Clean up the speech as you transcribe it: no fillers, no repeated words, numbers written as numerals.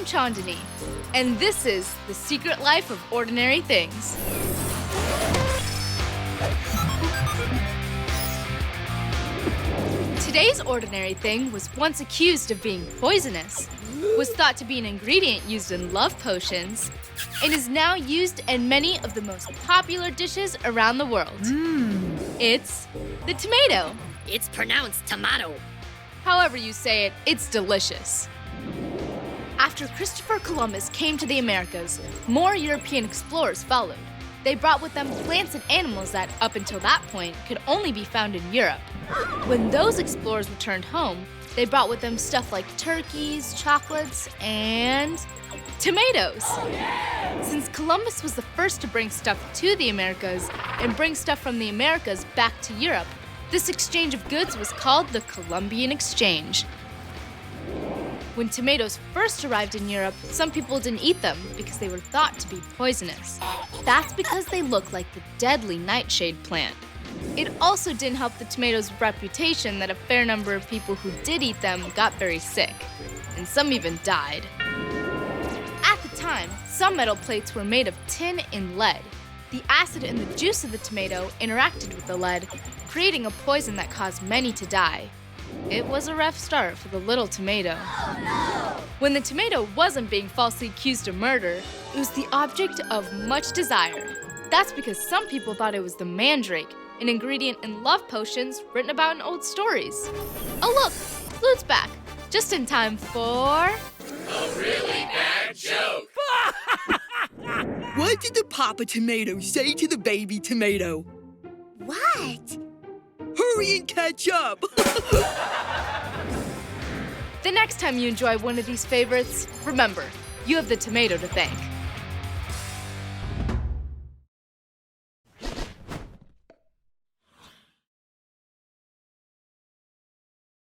I'm Chandani, and this is The Secret Life of Ordinary Things. Today's ordinary thing was once accused of being poisonous, was thought to be an ingredient used in love potions, and is now used in many of the most popular dishes around the world. It's the tomato. It's pronounced tomato. However you say it, it's delicious. After Christopher Columbus came to the Americas, more European explorers followed. They brought with them plants and animals that, up until that point, could only be found in Europe. When those explorers returned home, they brought with them stuff like turkeys, chocolates, and tomatoes. Since Columbus was the first to bring stuff to the Americas and bring stuff from the Americas back to Europe, this exchange of goods was called the Columbian Exchange. When tomatoes first arrived in Europe, some people didn't eat them because they were thought to be poisonous. That's because they look like the deadly nightshade plant. It also didn't help the tomatoes' reputation that a fair number of people who did eat them got very sick, and some even died. At the time, some metal plates were made of tin and lead. The acid in the juice of the tomato interacted with the lead, creating a poison that caused many to die. It was a rough start for the little tomato. When the tomato wasn't being falsely accused of murder, it was the object of much desire. That's because some people thought it was the mandrake, an ingredient in love potions written about in old stories. Oh look, Flute's back, just in time for... A really bad joke! What did the Papa Tomato say to the baby tomato? What? Hurry and catch up! The next time you enjoy one of these favorites, remember, you have the tomato to thank.